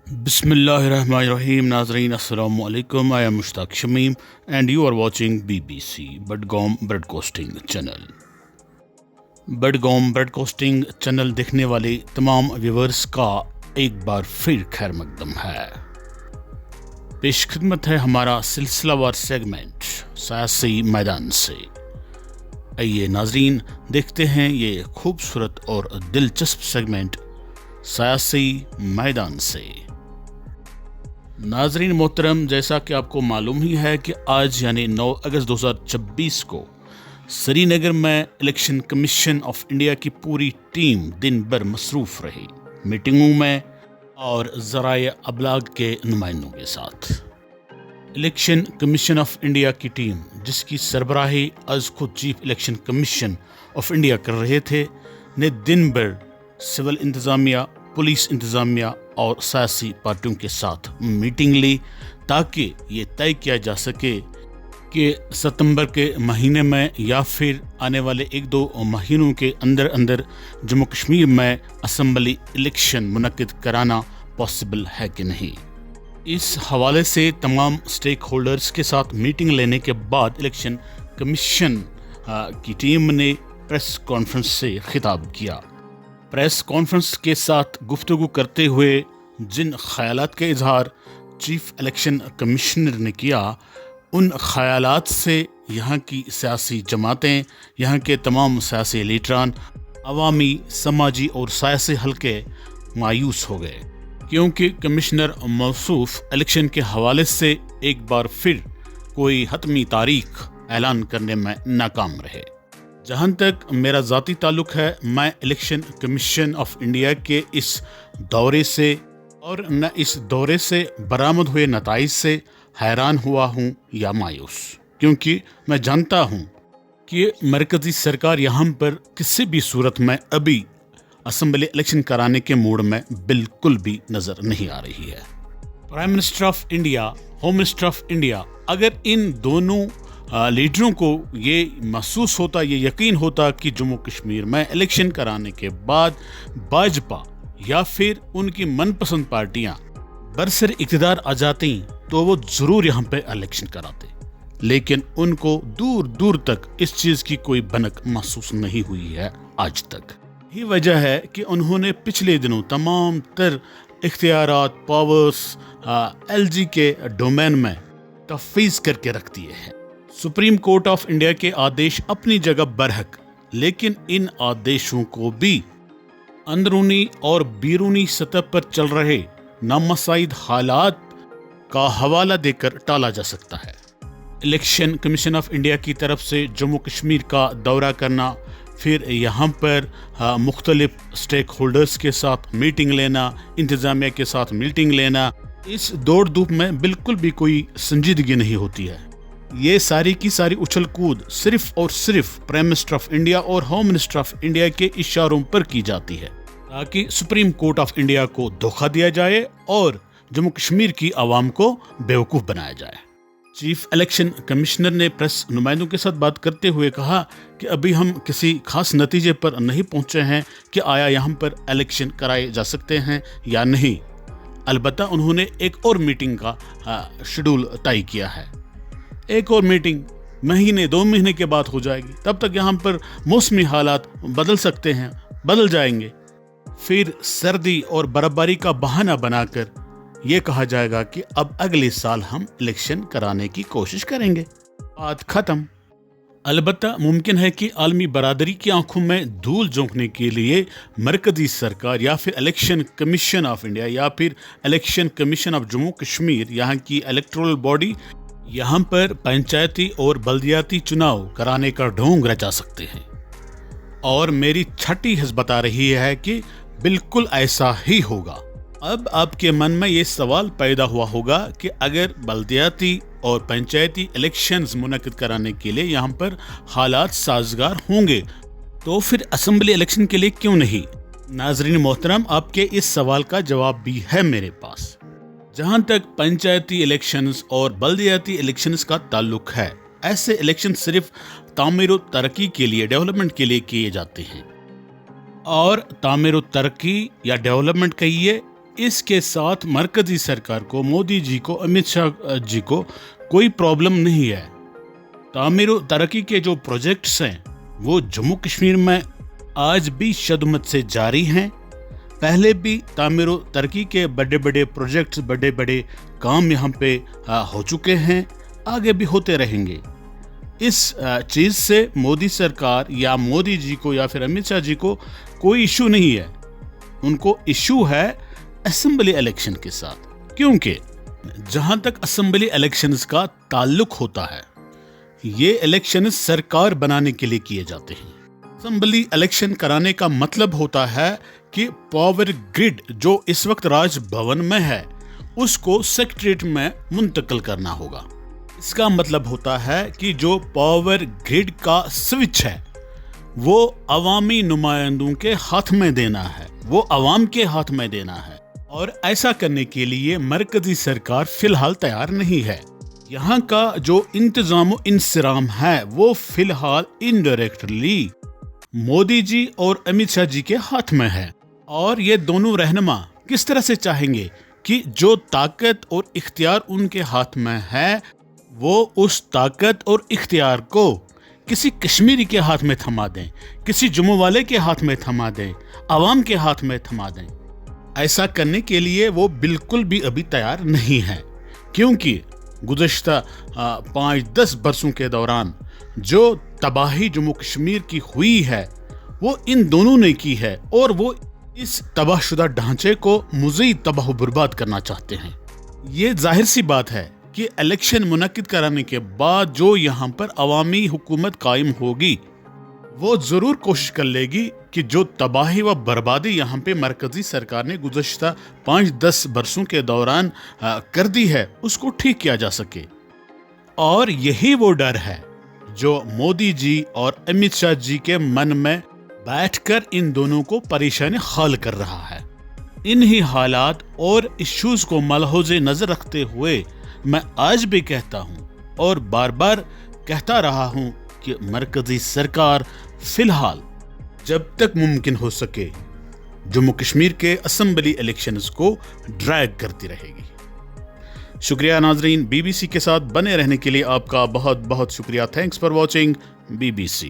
Bismillahirrahmanirrahim. Nazreen, Assalamu alaikum. I am Mushtaq Shamim and you are watching BBC Budgom Broadcasting Channel. Budgam broadcasting channel देखने वाले तमाम viewers का एक बार फिर खैर मकदम है। पेश खिदमत है हमारा सिलसिलावार सेगमेंट सियासी मैदान से। आइए नाजरीन, देखते हैं ये खूबसूरत और दिलचस्प सेगमेंट सियासी मैदान से। नाजरीन मोहतरम, जैसा कि आपको मालूम ही है कि आज यानी 9 अगस्त 2026 को श्रीनगर में इलेक्शन कमीशन ऑफ इंडिया की पूरी टीम दिन भर मसरूफ़ रही, मीटिंगों में और ज़राए अबलाग के नुमाइंदों के साथ। इलेक्शन कमीशन ऑफ इंडिया की टीम, जिसकी सरबराही आज खुद chief election commission of India कर रहे थे, ने दिन भर सिविल इंतज़ामिया, पुलिस इंतज़ामिया और सियासी पार्टियों के साथ मीटिंग ली ताकि ये तय किया जा सके कि सितंबर के महीने में या फिर आने वाले 1-2 महीनों के अंदर अंदर जम्मू कश्मीर में असम्बली इलेक्शन मुनक्किद कराना पॉसिबल है कि नहीं। इस हवाले से तमाम स्टेक होल्डर्स के साथ मीटिंग लेने के बाद इलेक्शन कमीशन की टीम ने प्रेस कॉन्फ्रेंस से खिताब किया। प्रेस कॉन्फ्रेंस के साथ गुफ्तगू करते हुए जिन ख्यालात का इजहार चीफ इलेक्शन कमिश्नर ने किया, उन ख्यालात से यहाँ की सियासी जमातें, यहाँ के तमाम सियासी लीडरान, अवामी, समाजी और सियासी हलके मायूस हो गए, क्योंकि कमिश्नर मौसूफ इलेक्शन के हवाले से एक बार फिर कोई हतमी तारीख ऐलान करने में नाकाम रहे। जहाँ तक मेरा ज़ाती ताल्लुक़ है, मैं इलेक्शन कमीशन ऑफ इंडिया के इस दौरे से और न इस दौरे से बरामद हुए नताइज से हैरान हुआ हूँ या मायूस, क्योंकि मैं जानता हूँ कि मरकज़ी सरकार यहाँ पर किसी भी सूरत में अभी असम्बली इलेक्शन कराने के मूड में बिल्कुल भी नज़र नहीं आ रही है। Prime minister of India, home minister of India, अगर इन दोनों लीडरों को ये महसूस होता, ये यकीन होता कि जम्मू कश्मीर में इलेक्शन कराने के बाद भाजपा या फिर उनकी मनपसंद पार्टियां बरसर इक़्तिदार आ जाती, तो वो ज़रूर यहाँ पे इलेक्शन कराते, लेकिन उनको दूर दूर तक इस चीज़ की कोई भनक महसूस नहीं हुई है आज तक। यही वजह है कि उन्होंने पिछले दिनों तमाम तर इख्तियारात, पावर्स LG के डोमेन में तफवीज़ करके रख दिए हैं। सुप्रीम कोर्ट ऑफ इंडिया के आदेश अपनी जगह बरहक, लेकिन इन आदेशों को भी अंदरूनी और बैरूनी सतह पर चल रहे नामसाइद हालात का हवाला देकर टाला जा सकता है। इलेक्शन कमीशन ऑफ इंडिया की तरफ से जम्मू कश्मीर का दौरा करना, फिर यहाँ पर मुख्तलिफ स्टेक होल्डर्स के साथ मीटिंग लेना, इंतज़ामिया के साथ मीटिंग लेना, इस दौड़ धूप में बिल्कुल भी कोई संजीदगी नहीं होती है। ये सारी की सारी उछल कूद सिर्फ और सिर्फ प्राइम मिनिस्टर ऑफ इंडिया और होम मिनिस्टर ऑफ इंडिया के इशारों पर की जाती है, ताकि सुप्रीम कोर्ट ऑफ इंडिया को धोखा दिया जाए और जम्मू कश्मीर की आवाम को बेवकूफ़ बनाया जाए। चीफ इलेक्शन कमिश्नर ने प्रेस नुमाइंदों के साथ बात करते हुए कहा कि अभी हम किसी खास नतीजे पर नहीं पहुंचे हैं कि आया यहाँ पर इलेक्शन कराए जा सकते हैं या नहीं। अलबत्ता उन्होंने एक और मीटिंग का शेड्यूल तय किया है। एक और मीटिंग महीने 2 महीने के बाद हो जाएगी, तब तक यहाँ पर मौसमी हालात बदल सकते हैं, बदल जाएंगे। फिर सर्दी और बर्फबारी का बहाना बनाकर ये कहा जाएगा कि अब अगले साल हम इलेक्शन कराने की कोशिश करेंगे, बात खत्म। अलबत्ता मुमकिन है कि आलमी बरादरी की आंखों में धूल झोंकने के लिए मरकजी सरकार या फिर इलेक्शन कमीशन ऑफ इंडिया या फिर election commission of Jammu Kashmir, यहाँ की इलेक्टोरल बॉडी, यहाँ पर पंचायती और बल्दियाती चुनाव कराने का ढोंग रचा सकते हैं। और मेरी छठी हिस्स बता रही है कि बिल्कुल ऐसा ही होगा। अब आपके मन में ये सवाल पैदा हुआ होगा कि अगर बल्दियाती और पंचायती इलेक्शंस मुनक्किद कराने के लिए यहाँ पर हालात साजगार होंगे, तो फिर असम्बली इलेक्शन के लिए क्यों नहीं? नाजरीन मोहतरम, आपके इस सवाल का जवाब भी है मेरे पास। जहाँ तक पंचायती इलेक्शंस और बल्दियाती इलेक्शंस का ताल्लुक है, ऐसे इलेक्शन सिर्फ तामीर और तरक्की के लिए, डेवलपमेंट के लिए किए जाते हैं। और तामीर और तरक्की या डेवलपमेंट कहिए, इसके साथ मरकजी सरकार को, मोदी जी को, अमित शाह जी को कोई प्रॉब्लम नहीं है। तामीर व तरक्की के जो प्रोजेक्ट्स हैं वो जम्मू कश्मीर में आज भी शदमत से जारी हैं। पहले भी तामीर व तरक्की के बड़े बड़े प्रोजेक्ट्स, बड़े बड़े काम यहाँ पे हो चुके हैं, आगे भी होते रहेंगे। इस चीज़ से मोदी सरकार या मोदी जी को या फिर अमित शाह जी को कोई इशू नहीं है। उनको इशू है असेंबली इलेक्शन के साथ, क्योंकि जहाँ तक असेंबली इलेक्शंस का ताल्लुक होता है, ये इलेक्शन सरकार बनाने के लिए किए जाते हैं। असेंबली इलेक्शन कराने का मतलब होता है कि पावर ग्रिड जो इस वक्त राजभवन में है उसको सेक्रेटरीट में मुंतकिल करना होगा। इसका मतलब होता है कि जो पावर ग्रिड का स्विच है वो अवामी नुमाइंदों के हाथ में देना है, वो अवाम के हाथ में देना है। और ऐसा करने के लिए मरकजी सरकार फिलहाल तैयार नहीं है। यहाँ का जो इंतजाम इंसराम है वो फिलहाल इनडायरेक्टली मोदी जी और अमित शाह जी के हाथ में है। और ये दोनों रहनुमा किस तरह से चाहेंगे कि जो ताकत और इख्तियार उनके हाथ में है वो उस ताकत और इख्तियार को किसी कश्मीरी के हाथ में थमा दें, किसी जम्मू वाले के हाथ में थमा दें, आवाम के हाथ में थमा दें। ऐसा करने के लिए वो बिल्कुल भी अभी तैयार नहीं है, क्योंकि गुज़श्ता 5-10 बरसों के दौरान जो तबाही जम्मू कश्मीर की हुई है वो इन दोनों ने की है, और वो इस तबाहशुदा ढांचे को मज़ीद तबाह बर्बाद करना चाहते हैं। ये जाहिर सी बात है कि इलेक्शन मुनक्किद कराने के बाद जो यहाँ पर अवामी हुकूमत कायम होगी वो ज़रूर कोशिश कर लेगी कि जो तबाही व बर्बादी यहाँ पे मरकजी सरकार ने गुज़श्ता 5-10 बरसों के दौरान कर दी है उसको ठीक किया जा सके। और यही वो डर है जो मोदी जी और अमित शाह जी के मन में बैठकर इन दोनों को परेशानी हाल कर रहा है। इन्हीं हालात और इश्यूज को मलहूज़े नज़र रखते हुए मैं आज भी कहता हूँ और बार बार कहता रहा हूँ कि मरकजी सरकार फिलहाल जब तक मुमकिन हो सके जम्मू कश्मीर के असेंबली इलेक्शंस को ड्रैग करती रहेगी। शुक्रिया नाजरीन, BBC के साथ बने रहने के लिए आपका बहुत बहुत शुक्रिया। Thanks for watching BBC।